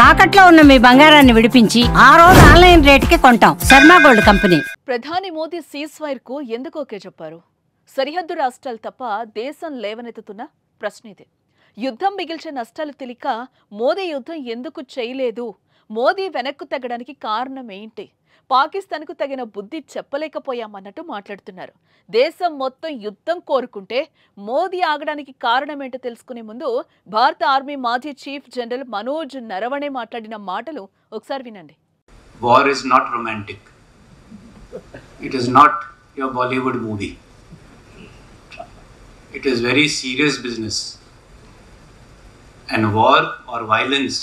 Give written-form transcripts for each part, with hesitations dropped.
తాకట్లో ఉన్న మీ బంగారాన్ని విడిపించి ఆ రోజు ఆన్లైన్ రేటుకి కొంటాం. Sharma gold company. ప్రధాని మోదీ సీజ్ఫైర్ కు ఎందుకు ఓకే చెప్పారు? సరిహద్దు రాష్ట్రాలు తప్ప దేశం లేవనెత్తుతున్న ప్రశ్న ఇది. యుద్ధం మిగిల్చే నష్టాలు తెలియక మోదీ యుద్ధం ఎందుకు చేయలేదు? మోదీ వెనక్కు తగ్గడానికి కారణం ఏంటి? పాకిస్తాన్కు తగిన బుద్ధి చెప్పలేకపోయామన్నట్టు మాట్లాడుతున్నారు. దేశం మొత్తం యుద్ధం కోరుకుంటే మోదీ ఆగడానికి కారణం ఏంటో తెలుసుకునే ముందు భారత ఆర్మీ మాజీ చీఫ్ జనరల్ మనోజ్ నరవణే మాట్లాడిన మాటలు ఒకసారి వినండి. War is not romantic. It is not your Bollywood movie. It is very serious business. And war or violence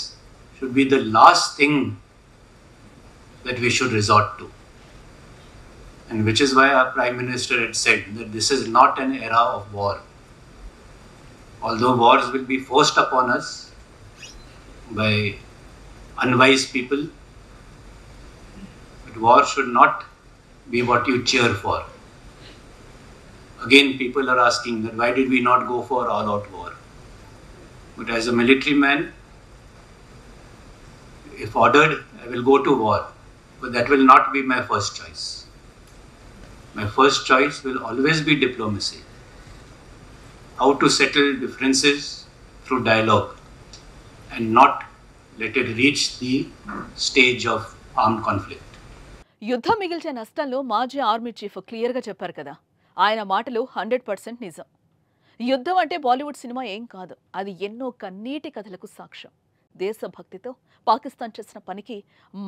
should be the last thing that we should resort to. And which is why our Prime Minister had said that this is not an era of war. Although wars will be forced upon us by unwise people, but war should not be what you cheer for. Again, people are asking that why did we not go for all-out war? But as a military man, if ordered, I will go to war. But that will not be my first choice. My first choice will always be diplomacy. How to settle differences through dialogue and not let it reach the stage of armed conflict. యుద్ధం మిగిల్చే నష్టంలో మాజీ army chief క్లియర్గా చెప్పారు కదా. ఆయన మాటలు 100% నిజం. యుద్ధం అంటే బాలీవుడ్ సినిమా ఏం కాదు. అది ఎన్నో కన్నీటి కథలకు సాక్ష్యం. దేశభక్తితో పాకిస్తాన్ చేసిన పనికి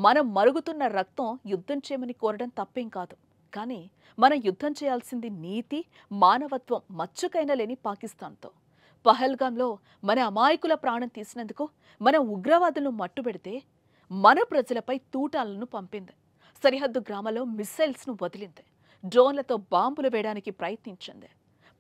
మనం మరుగుతున్న రక్తం యుద్ధం చేయమని కోరడం తప్పేం కాదు. కానీ మనం యుద్ధం చేయాల్సింది నీతి, మానవత్వం మచ్చుకైనా లేని పాకిస్తాన్తో. పహల్గాంలో మన అమాయకుల ప్రాణం తీసినందుకు మనం ఉగ్రవాదులను మట్టుబెడితే మన ప్రజలపై తూటాలను పంపింది. సరిహద్దు గ్రామాల్లో మిస్సైల్స్ను వదిలింది. డ్రోన్లతో బాంబులు వేయడానికి ప్రయత్నించింది.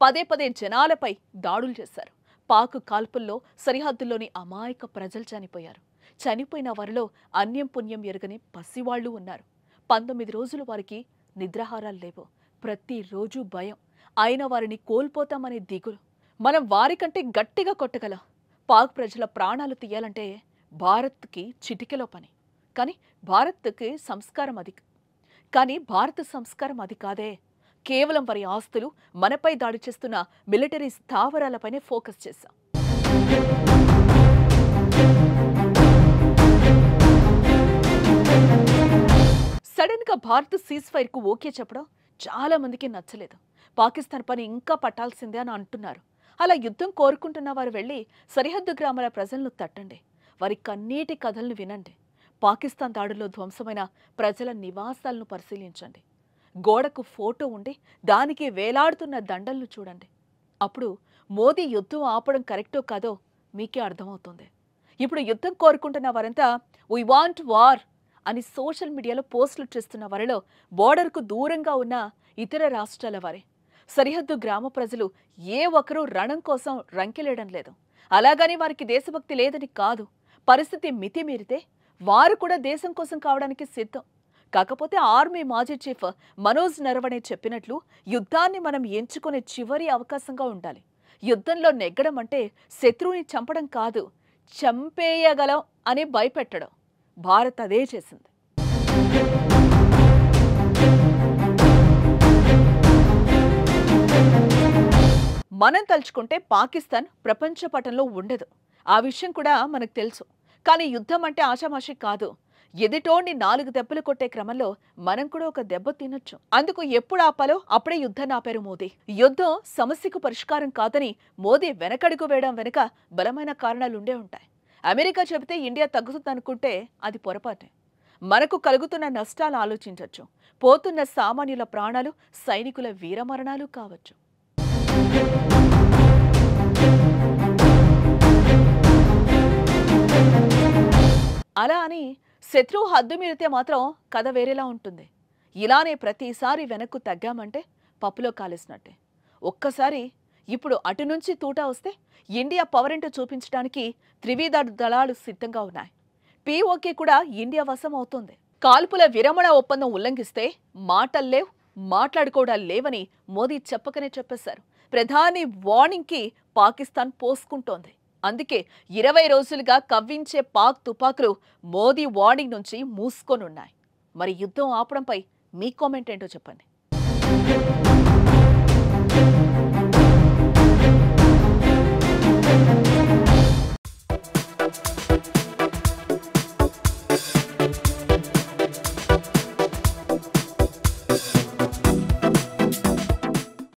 పదే పదే జనాలపై దాడులు చేశారు. పాక్ కాల్పుల్లో సరిహద్దుల్లోని అమాయక ప్రజలు చనిపోయారు. చనిపోయిన వారిలో అన్యం పుణ్యం ఎరగని పసివాళ్లు ఉన్నారు. 19 రోజులు వారికి నిద్రాహారాలు లేవు. ప్రతిరోజు భయం. అయిన వారిని కోల్పోతామనే దిగులు. మనం వారికంటే గట్టిగా కొట్టగలం. పాక్ ప్రజల ప్రాణాలు తీయాలంటే భారత్కి చిటికెలో పని. కానీ భారత సంస్కారం అది కాదే. కేవలం వారి ఆస్తులు, మనపై దాడి చేస్తున్న మిలిటరీ స్థావరాలపైనే ఫోకస్ చేశాం. సడన్ గా భారత్ సీజ్ఫైర్ కు ఓకే చెప్పడం చాలా మందికి నచ్చలేదు. పాకిస్తాన్ పని ఇంకా పట్టాల్సిందే అని అంటున్నారు. అలా యుద్ధం కోరుకుంటున్న వారు వెళ్లి సరిహద్దు గ్రామాల ప్రజలను తట్టండి. వారి కన్నీటి కథలను వినండి. పాకిస్తాన్ దాడుల్లో ధ్వంసమైన ప్రజల నివాసాలను పరిశీలించండి. గోడకు ఫోటో ఉండి దానికి వేలాడుతున్న దండలను చూడండి. అప్పుడు మోదీ యుద్ధం ఆపడం కరెక్టో కాదో మీకే అర్థమవుతుంది. ఇప్పుడు యుద్ధం కోరుకుంటున్న వారంతా వీ వాంట్ వార్ అని సోషల్ మీడియాలో పోస్టులు చేస్తున్న వారిలో బోర్డర్కు దూరంగా ఉన్న ఇతర రాష్ట్రాల వారే. సరిహద్దు గ్రామ ప్రజలు ఏ ఒక్కరూ రణం కోసం రంకెలేయడం లేదు. అలాగని వారికి దేశభక్తి లేదని కాదు. పరిస్థితి మితిమీరితే వారు కూడా దేశం కోసం కావడానికి సిద్ధం. కాకపోతే ఆర్మీ మాజీ చీఫ్ మనోజ్ నరవణే చెప్పినట్లు యుద్ధాన్ని మనం ఎంచుకునే చివరి అవకాశంగా ఉండాలి. యుద్ధంలో నెగ్గడం అంటే శత్రువుని చంపడం కాదు, చంపేయగలం అని భయపెట్టడం. భారత్ అదే చేసింది. మనం తలుచుకుంటే పాకిస్తాన్ ప్రపంచ పటంలో ఉండదు. ఆ విషయం కూడా మనకు తెలుసు. కానీ యుద్ధం అంటే ఆషామాషి కాదు. ఎదుటోడిని 4 దెబ్బలు కొట్టే క్రమంలో మనం కూడా ఒక దెబ్బ తినొచ్చు. అందుకు ఎప్పుడు ఆపాలో అప్పుడే యుద్ధాన్ని ఆపారు మోదీ. యుద్ధం సమస్యకు పరిష్కారం కాదని మోదీ వెనకడుగు వేయడం వెనుక బలమైన కారణాలుండే ఉంటాయి. అమెరికా చెబితే ఇండియా తగ్గుతుందనుకుంటే అది పొరపాటే. మనకు కలుగుతున్న నష్టాలు ఆలోచించవచ్చు. పోతున్న సామాన్యుల ప్రాణాలు, సైనికుల వీరమరణాలు కావచ్చు. అలా అని శత్రువు హద్దు మీరితే మాత్రం కథ వేరేలా ఉంటుంది. ఇలానే ప్రతిసారి వెనక్కు తగ్గామంటే పప్పులో కాలేసినట్టే. ఒక్కసారి ఇప్పుడు అటు నుంచి తూటా వస్తే ఇండియా పవర్ ఏంటో చూపించడానికి త్రివిధ దళాలు సిద్ధంగా ఉన్నాయి. పీఓకే కూడా ఇండియా వశం అవుతుంది. కాల్పుల విరమణ ఒప్పందం ఉల్లంఘిస్తే మాటల్లేవు, మాట్లాడుకోవడాలు లేవని మోదీ చెప్పకనే చెప్పేశారు. ప్రధాని వార్నింగ్కి పాకిస్తాన్ పోసుకుంటోంది. అందుకే 20 రోజులుగా కవ్వించే పాక్ తుపాకులు మోదీ వార్నింగ్ నుంచి మూసుకొనున్నాయి. మరి యుద్ధం ఆపడంపై మీ కామెంట్ ఏంటో చెప్పండి.